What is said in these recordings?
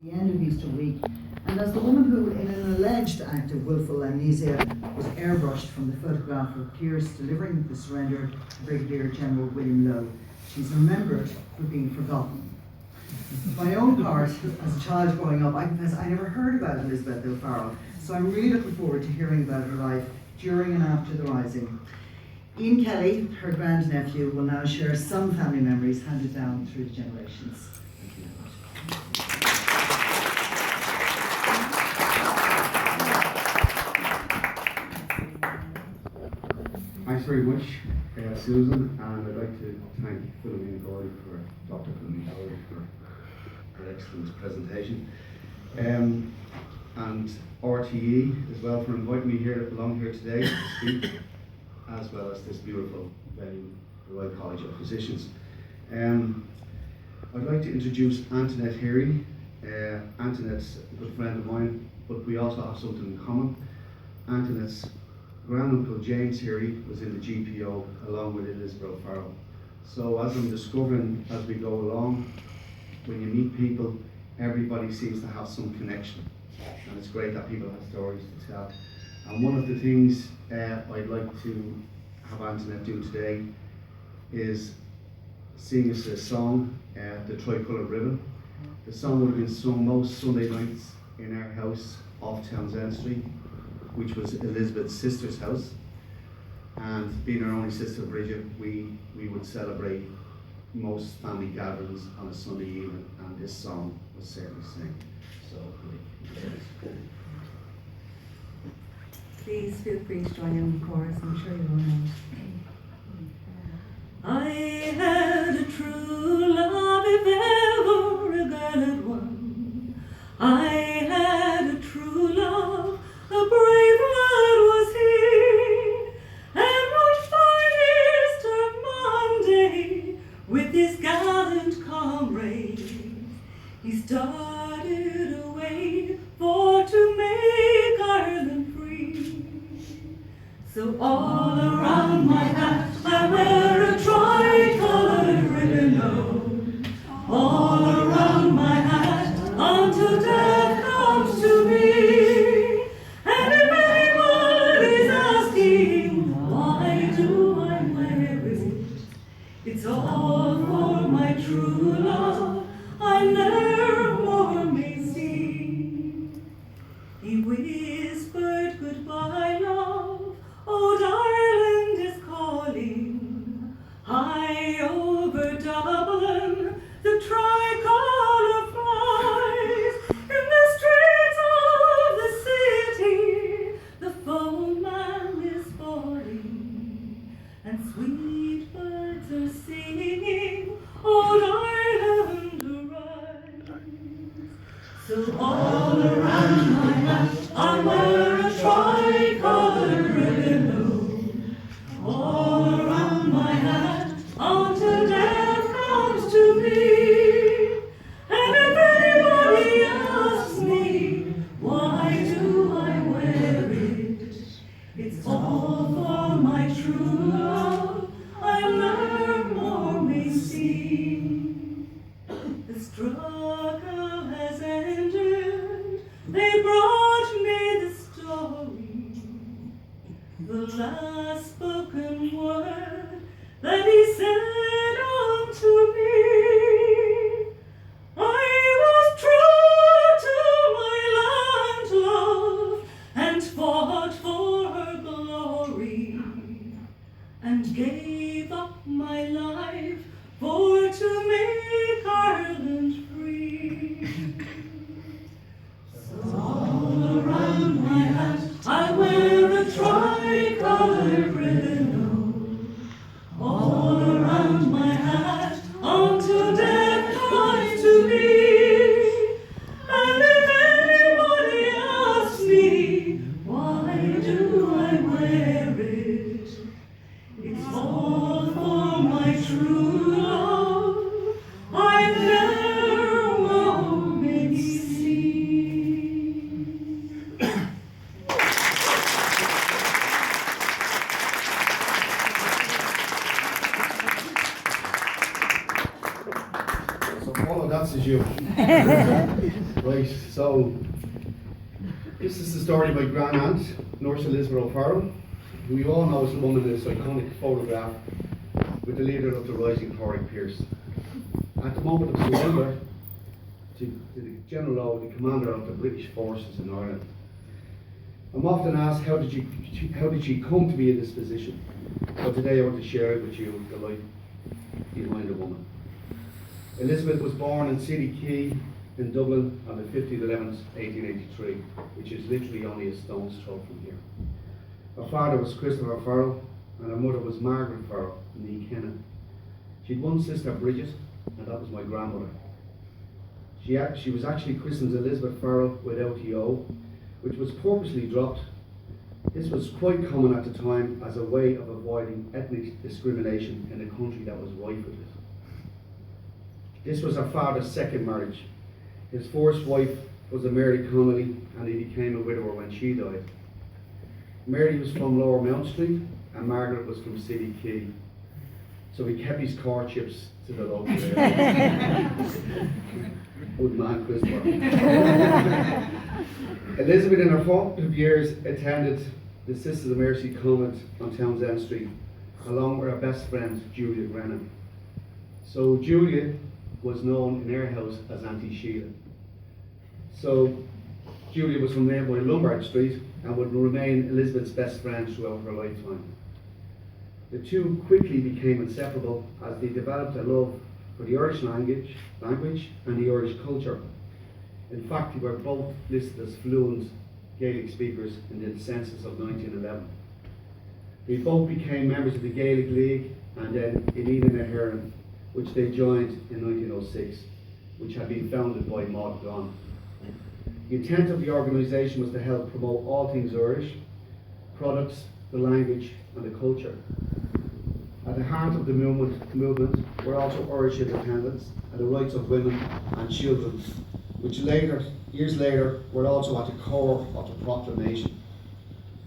The end of Easter week, and as the woman who, in an alleged act of willful amnesia, was airbrushed from the photograph of Pierce delivering the surrender to Brigadier General William Lowe, she's remembered for being forgotten. For my own part, as a child growing up, I confess I never heard about Elizabeth O'Farrell, so I'm really looking forward to hearing about her life during and after the Rising. Ian Kelly, her grandnephew, will now share some family memories handed down through the generations. Thank you very much. Thanks very much, Susan, and I'd like to thank Philomena Gordy Dr. Philomena Gordy for her excellent presentation, and RTE as well for inviting me here along here today to speak, as well as this beautiful venue, the Royal College of Physicians. I'd like to introduce Antoinette Heary. Antoinette's a good friend of mine, but we also have something in common. Antoinette's granduncle James Heary was in the GPO along with Elizabeth O'Farrell. So as I'm discovering as we go along, when you meet people, everybody seems to have some connection. And it's great that people have stories to tell. And one of the things I'd like to have Antoinette do today is sing us a song, The Tricolour Ribbon. The song would have been sung most Sunday nights in our house off Townsend Street, which was Elizabeth's sister's house. And being our only sister Bridget, we would celebrate most family gatherings on a Sunday evening, and this song was certainly sang. So please feel free to join in the chorus, I'm sure you will know. I had a true love, if ever a girl had won. I had a true love, a brave lad was he, and one fine Easter Monday, with his gallant comrades, he started away for to make Ireland free. So all around my hat I wear a tricolour ribbon, oh, all around my hat until death comes to me. And if anybody's asking why do I wear it, it's all for my true love I never more may see. He whispered goodbye, love, old Ireland is calling. High over Dublin the tricolour flies. In the streets of the city the foeman is falling, and sweet birds are singing, old Ireland arise. So all around my hat I wear a tricolour ribbon, oh, all around my hat until death comes to me. And if anybody asks me why do I wear it, it's all for my true love I never more may see. The struggle has ended, they brought me the story. Right, so this is the story of my grand aunt, Nurse Elizabeth O'Farrell, who we all know as the woman in this iconic photograph with the leader of the rising Tory Pierce. At the moment of surrender to the General Law, the commander of the British forces in Ireland. I'm often asked, how did she come to be in this position? So today I want to share with you the life behind the woman. Elizabeth was born in City Key in Dublin on the 15th of 11th, 1883, which is literally only a stone's throw from here. Her father was Christopher Farrell, and her mother was Margaret Farrell, née Kennan. She had one sister, Bridget, and that was my grandmother. She was actually christened Elizabeth Farrell without the O, which was purposely dropped. This was quite common at the time as a way of avoiding ethnic discrimination in a country that was rife with it. This was her father's second marriage. His first wife was a Mary Connolly, and he became a widower when she died. Mary was from Lower Mount Street, and Margaret was from City Key. So he kept his courtships to the local area. Good man, Christopher. Elizabeth, in her formative years, attended the Sisters of Mercy convent on Townsend Street, along with her best friend, Julia Grennan. So Julia was known in our house as Auntie Sheila. So Julia was from nearby Lombard Street and would remain Elizabeth's best friend throughout her lifetime. The two quickly became inseparable as they developed a love for the Irish language and the Irish culture. In fact, they were both listed as fluent Gaelic speakers in the census of 1911. They both became members of the Gaelic League and then in Eden na Heron, which they joined in 1906, which had been founded by Maud Gonne. The intent of the organisation was to help promote all things Irish, products, the language and the culture. At the heart of the movement were also Irish independence and the rights of women and children, which years later, were also at the core of the proclamation.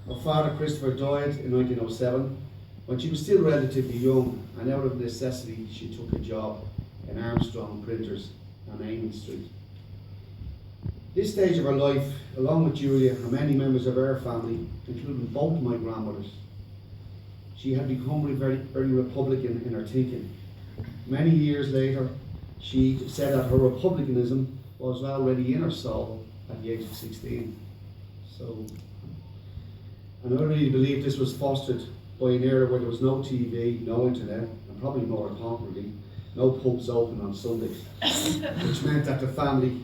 Her father, Christopher, died in 1907 when she was still relatively young, and out of necessity she took a job in Armstrong Printers on Amon Street. This stage of her life, along with Julia and many members of her family, including both my grandmothers, she had become very, very Republican in her thinking. Many years later, she said that her republicanism was already in her soul at the age of 16. So, and I really believe this was fostered by an era where there was no TV, no internet, and probably more importantly, no pubs open on Sundays, which meant that the family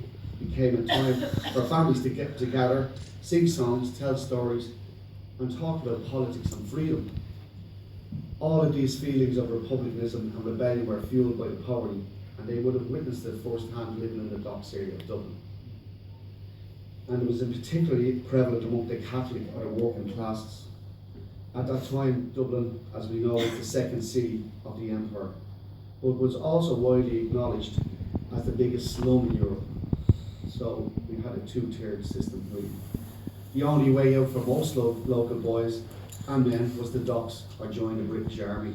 became a time for families to get together, sing songs, tell stories, and talk about politics and freedom. All of these feelings of republicanism and rebellion were fueled by the poverty, and they would have witnessed it firsthand living in the docks area of Dublin. And it was particularly prevalent among the Catholic or the working classes. At that time, Dublin, as we know, was the second city of the empire, but was also widely acknowledged as the biggest slum in Europe. So we had a two-tiered system really. The only way out for most local boys and men was the docks or join the British Army.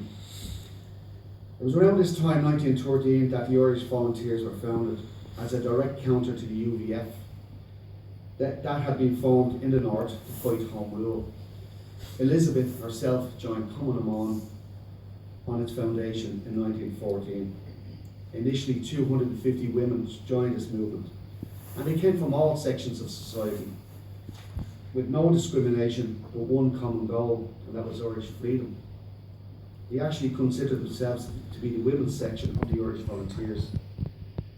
It was around this time, 1913, that the Irish Volunteers were founded as a direct counter to the UVF that had been formed in the north to fight Home Rule. Elizabeth herself joined Cumann on its foundation in 1914. Initially 250 women joined this movement, and they came from all sections of society, with no discrimination but one common goal, and that was Irish freedom. They actually considered themselves to be the women's section of the Irish Volunteers.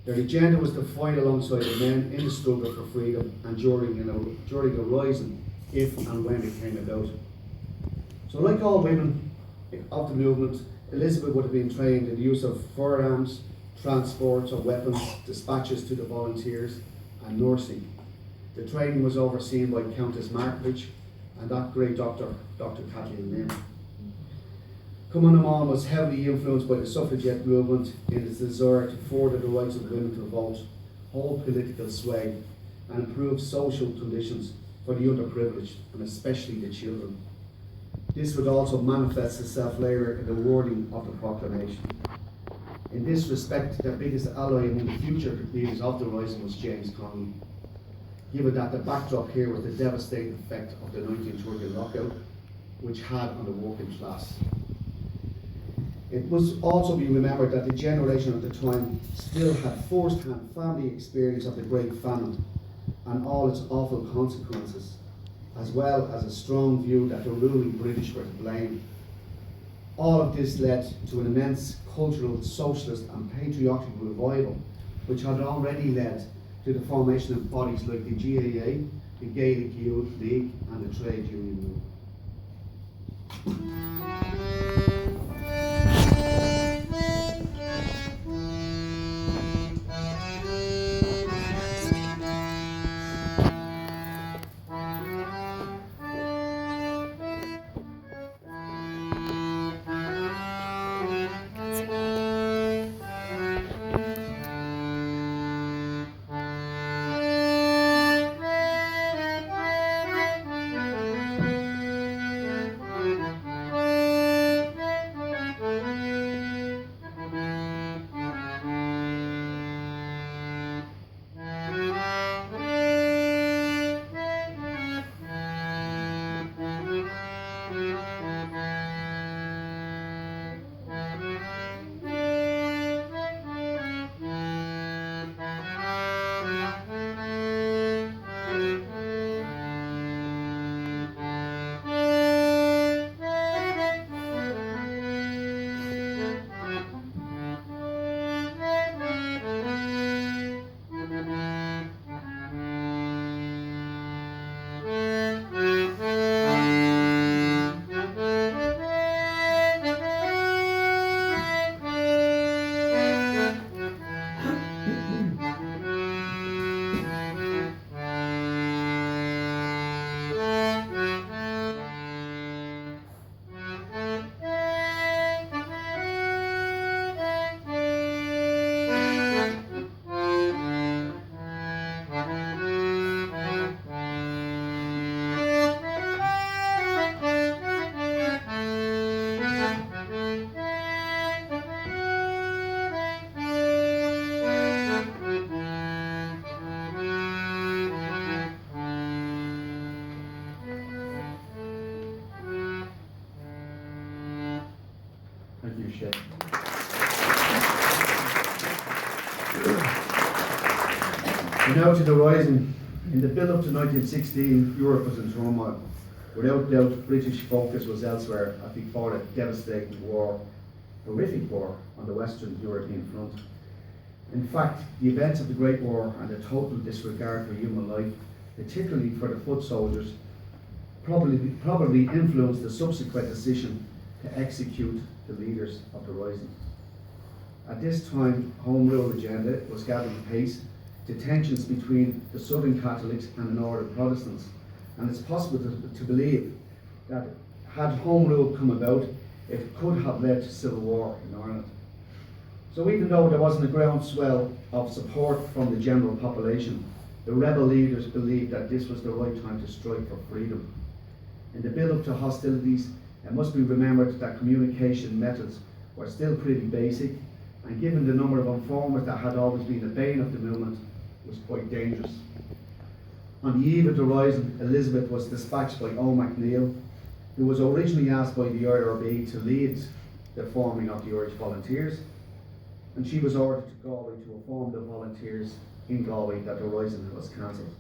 Their agenda was to fight alongside the men in the struggle for freedom and during a rising, if and when it came about. So like all women of the movement, Elizabeth would have been trained in the use of firearms, transports of weapons, dispatches to the volunteers, and nursing. The training was overseen by Countess Markovich and that great doctor, Dr. Kathleen Lynn. Cumann was heavily influenced by the suffragette movement in its desire to further the rights of women to vote, hold political sway, and improve social conditions for the underprivileged, and especially the children. This would also manifest itself later in the wording of the proclamation. In this respect, their biggest ally among the future leaders of the Rising was James Connolly. Given that the backdrop here was the devastating effect of the 1930 lockout, which had on the working class. It must also be remembered that the generation at the time still had first-hand family experience of the Great Famine and all its awful consequences, as well as a strong view that the ruling British were to blame. All of this led to an immense cultural, socialist and patriotic revival, which had already led to the formation of bodies like the GAA, the Gaelic Youth League and the Trade Union Movement. Thank you, Shep. Now to the Rising. In the build-up to 1916, Europe was in turmoil. Without doubt, British focus was elsewhere as we fought a devastating war, horrific war, on the Western European front. In fact, the events of the Great War and the total disregard for human life, particularly for the foot soldiers, probably influenced the subsequent decision to execute the leaders of the Rising. At this time, Home Rule agenda was gathering pace to tensions between the Southern Catholics and the Northern Protestants, and it's possible to believe that had Home Rule come about, it could have led to civil war in Ireland. So even though there wasn't a groundswell of support from the general population, the rebel leaders believed that this was the right time to strike for freedom. In the build-up to hostilities, it must be remembered that communication methods were still pretty basic, and given the number of informers that had always been the bane of the movement, was quite dangerous. On the eve of the Rising, Elizabeth was dispatched by O. MacNeill, who was originally asked by the IRB to lead the forming of the Irish Volunteers, and she was ordered to Galway to inform the volunteers in Galway that the Rising was cancelled.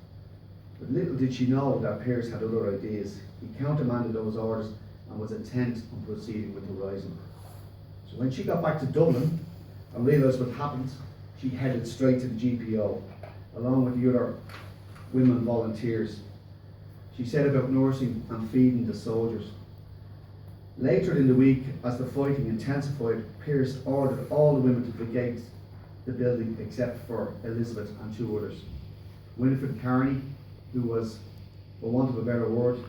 But little did she know that Pearse had other ideas. He countermanded those orders and was intent on proceeding with the Rising. So when she got back to Dublin and realised what happened, she headed straight to the GPO, along with the other women volunteers. She set about nursing and feeding the soldiers. Later in the week, as the fighting intensified, Pearse ordered all the women to vacate the building except for Elizabeth and two others. Winifred Carney, who was, for want of a better word,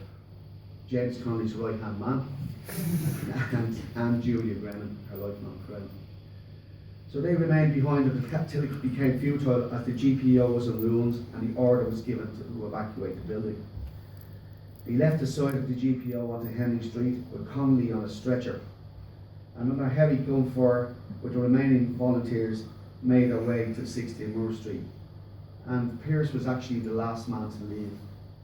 James Connolly's right-hand man, and Julia Brennan, her lifelong friend. So they remained behind until it became futile as the GPO was in ruins and the order was given to evacuate the building. He left the side of the GPO onto Henry Street with Connolly on a stretcher. and under heavy gunfire with the remaining volunteers made their way to 60 Moore Street. And Pearse was actually the last man to leave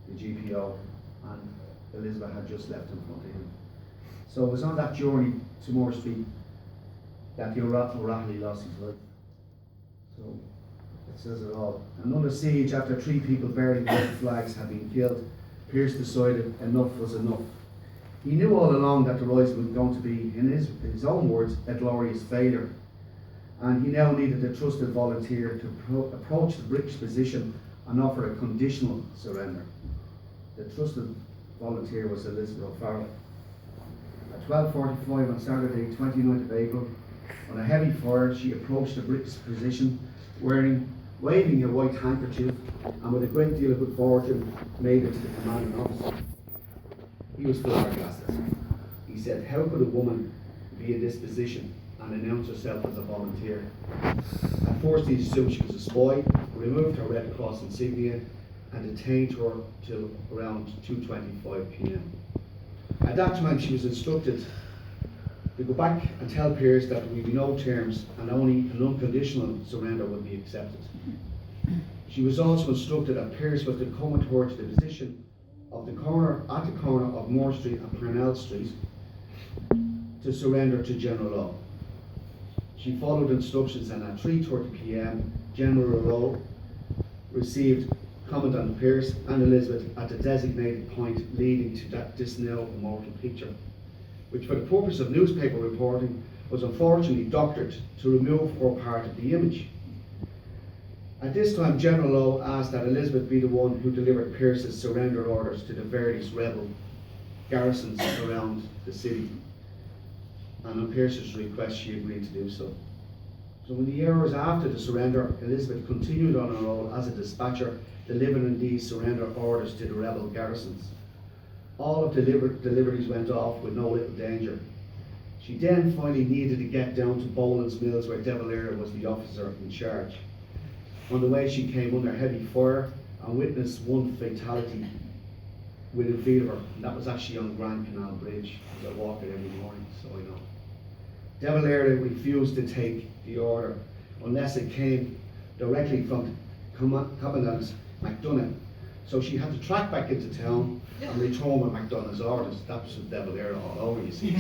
the GPO, and Elizabeth had just left in front of him. So it was on that journey to Moore Street that the O'Rahilly lost his life. So it says it all. And under siege, after 3 people bearing white flags had been killed, Pearse decided enough was enough. He knew all along that the rising was going to be, in his own words, a glorious failure. And he now needed a trusted volunteer to approach the British position and offer a conditional surrender. The trusted volunteer was Elizabeth Farrell. At 12:45 on Saturday, 29th of April, on a heavy fire, she approached the British position waving a white handkerchief, and with a great deal of good fortune made it to the commanding officer. He was flabbergasted. He said, "How could a woman be in this position and announce herself as a volunteer?" At first he assumed she was a spy, removed her Red Cross insignia and detained her till around 2:25 p.m. At that time she was instructed to go back and tell Pearse that there would be no terms and only an unconditional surrender would be accepted. She was also instructed that Pearse was to come with her to the position of at the corner of Moore Street and Parnell Street to surrender to General Law. She followed instructions, and at 3:30 p.m. General Law received Commandant Pearse and Elizabeth at the designated point leading to this now immortal picture, which for the purpose of newspaper reporting was unfortunately doctored to remove her part of the image. At this time, General Law asked that Elizabeth be the one who delivered Pearse's surrender orders to the various rebel garrisons around the city. And on Pearse's request, she agreed to do so. So in the hours after the surrender, Elizabeth continued on her role as a dispatcher, delivering these surrender orders to the rebel garrisons. All of the deliveries went off with no little danger. She then finally needed to get down to Boland's Mills, where De Valera was the officer in charge. On the way, she came under heavy fire and witnessed one fatality within feet of her, and that was actually on Grand Canal Bridge, as I walk it every morning, so I know. De Valera refused to take the order unless it came directly from Commandant MacDonagh. So she had to track back into town and return with MacDonagh's orders. That was with De Valera all over, you see.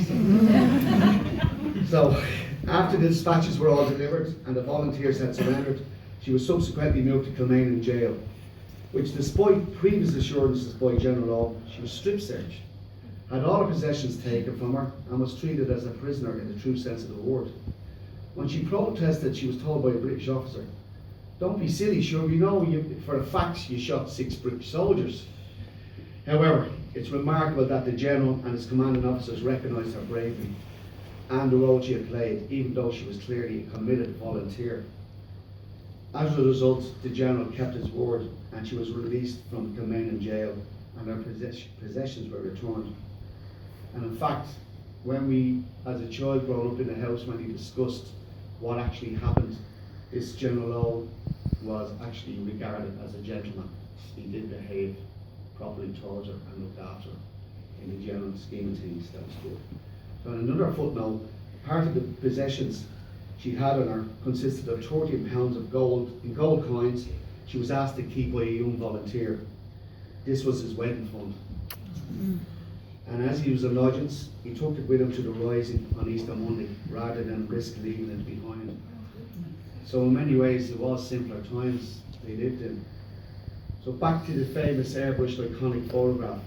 So after the dispatches were all delivered and the volunteers had surrendered, she was subsequently moved to Kilmainham jail, which, despite previous assurances by General Law, she was strip searched, had all her possessions taken from her, and was treated as a prisoner in the true sense of the word. When she protested, she was told by a British officer, "Don't be silly, sure, we know for a fact you shot 6 British soldiers." However, it's remarkable that the General and his commanding officers recognised her bravery and the role she had played, even though she was clearly a committed volunteer. As a result, the General kept his word and she was released from Kilmainham jail and her possessions were returned. And in fact, when we, as a child growing up in the house, when we discussed what actually happened, this General Law was actually regarded as a gentleman. He did behave properly towards her and looked after her. In the general scheme of things, that was good. So in another footnote, part of the possessions she had on her consisted of 30 pounds of gold in gold coins she was asked to keep by a young volunteer. This was his wedding fund. And as he was a lodgings, he took it with him to the rising on Easter Monday rather than risk leaving it behind. So in many ways it was simpler times they lived in. So back to the famous airbrushed iconic photograph.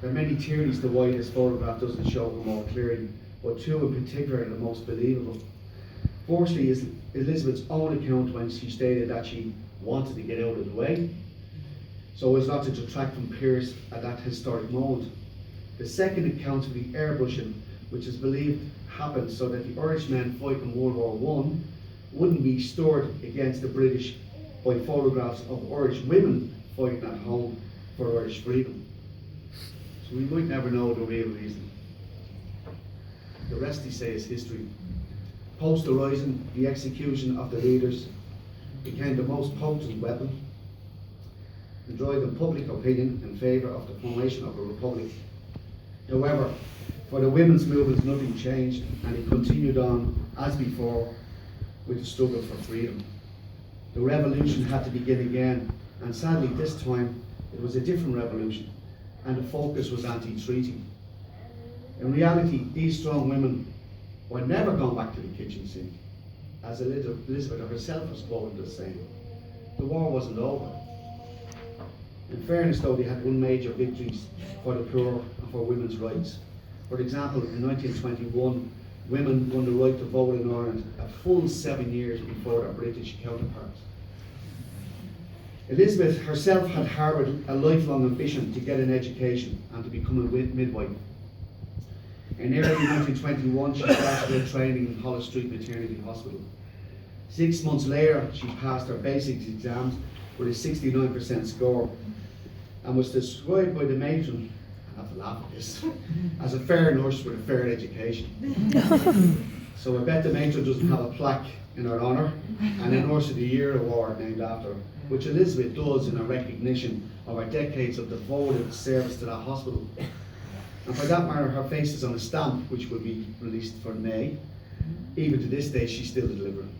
There are many theories to why this photograph doesn't show her more clearly, but 2 in particular are the most believable. Firstly is Elizabeth's own account when she stated that she wanted to get out of the way, so as not to detract from Pearse at that historic moment. The second account of the airbrushing, which is believed happened so that the Irish men fighting World War I wouldn't be stored against the British by photographs of Irish women fighting at home for Irish freedom. So we might never know the real reason. The rest, they say, is history. Post the rising, the execution of the leaders became the most potent weapon enjoyed in public opinion in favour of the formation of a republic. However, For the women's movement, nothing changed, and it continued on as before with the struggle for freedom. The revolution had to begin again, and sadly this time it was a different revolution, and the focus was anti-treaty. In reality, these strong women were never going back to the kitchen sink, as Elizabeth herself was quoted as saying. The war wasn't over. In fairness though, they had won major victories for the poor and for women's rights. For example, in 1921, women won the right to vote in Ireland a full 7 years before their British counterparts. Elizabeth herself had harboured a lifelong ambition to get an education and to become a midwife. In early 1921, she started her training in Holles Street Maternity Hospital. 6 months later, she passed her basic exams with a 69% score and was described by the matron, I have to laugh at this, as a fair nurse with a fair education. So I bet the matron doesn't have a plaque in her honour and a Nurse of the Year award named after her, which Elizabeth does in a recognition of her decades of devoted service to that hospital. And for that matter, her face is on a stamp which will be released for May. Even to this day, she's still delivering.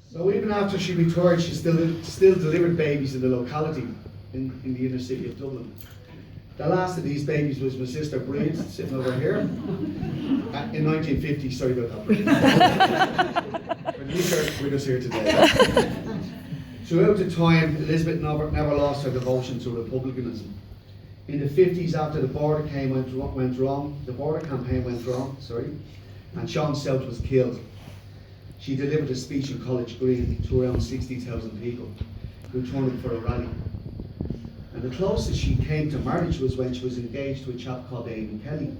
So even after she retired, she still delivered babies in the locality in the inner city of Dublin. The last of these babies was my sister Breed, sitting over here. In 1950, sorry about that, Breed. But you're with us here today. Throughout the time, Elizabeth never lost her devotion to republicanism. In the 50s, after the border campaign went wrong, and Sean South was killed, she delivered a speech in College Green to around 60,000 people who turned up for a rally. And the closest she came to marriage was when she was engaged to a chap called Eamon Kelly.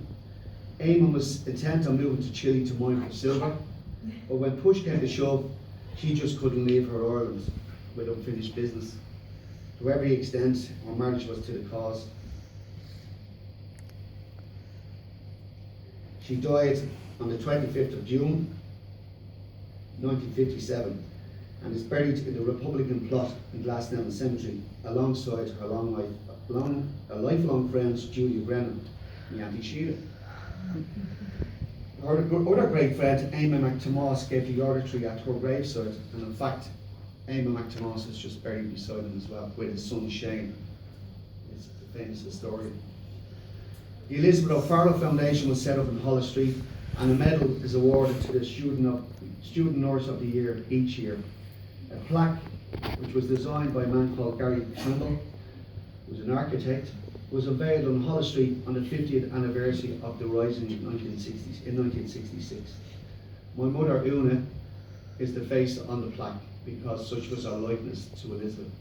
Eamon was intent on moving to Chile to mine for silver, but when push came to shove, she just couldn't leave her Ireland with unfinished business. To every extent, her marriage was to the cause. She died on the 25th of June, 1957, and is buried in the Republican plot in Glasnevin Cemetery alongside her lifelong friends Julia Brennan and Auntie Sheila. Her other great friend, Éamon McThomas, gave the oratory at her graveside, and in fact, Éamon McThomas is just buried beside him as well, with his son Shane. It's a famous historian. The Elizabeth O'Farrell Foundation was set up in Holles Street, and a medal is awarded to the Student Nurse of the Year each year. A plaque, which was designed by a man called Gary Trimble, who was an architect, was unveiled on Holles Street on the 50th anniversary of the Rising in 1966. My mother, Una, is the face on the plaque because such was our likeness to Elizabeth.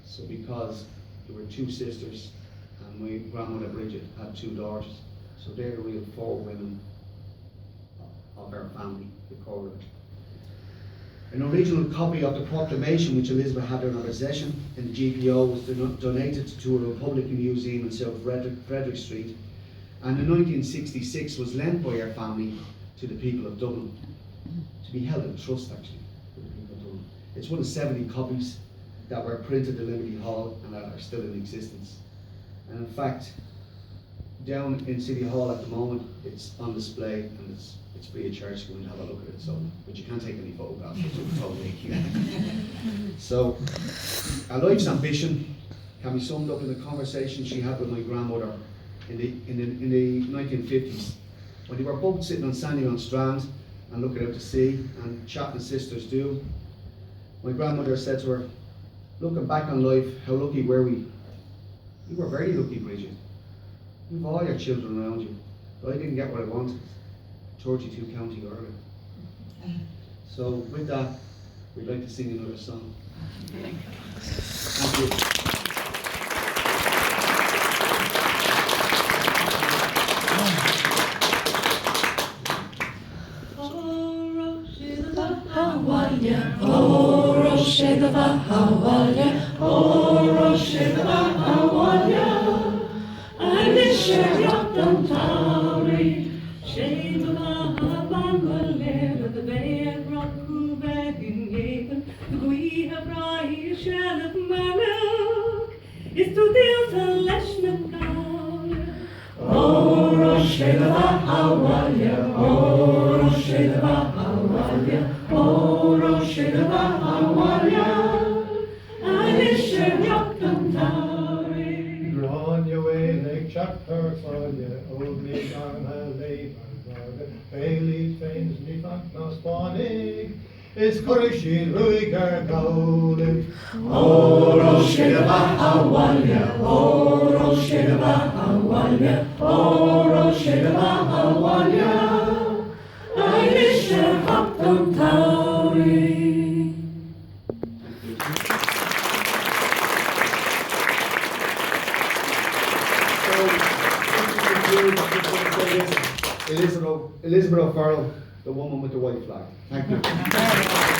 So because there were two sisters and my grandmother Bridget had two daughters, so they're the real four women of our family, the core of it. An original copy of the proclamation which Elizabeth had in her possession in the GPO was donated to a Republican museum in South Frederick Street, and in 1966 was lent by her family to the people of Dublin, to be held in trust actually for the people of Dublin. It's one of 70 copies that were printed in Liberty Hall and that are still in existence. And in fact, down in City Hall at the moment, it's on display and it's free of charge to go and have a look at it. So, but you can't take any photographs. Totally. So, a life's ambition can be summed up in the conversation she had with my grandmother in the 1950s, when they were both sitting on Sandyron Strand and looking out to sea and chatting as sisters do. My grandmother said to her, "Looking back on life, how lucky were we? You were very lucky, Bridget. You have all your children around you, but I didn't get what I wanted. 32 County Ireland." So with that, we'd like to sing another song. Thank you. I miss your young Tauri. Shame of the Bay of Rock, who back in Gaven, we have right. is to deal the leshman now. Oh, Rosheva Hawalia, oh, Rosheva Hawalia, oh, Rosheva Hawalia, and it's your Yockham Towery. Run your way like chapter for you, old me arm a labor, Bailey's famous me fat no spawning. Is Kurishi Ruiger Golden. Oh, Rosheva Hawalia, oh, Rosheva Hawalia, oh, Rosheva Hawalia, I miss your Yockham Towery. Elizabeth O'Farrell, the woman with the white flag. Thank you.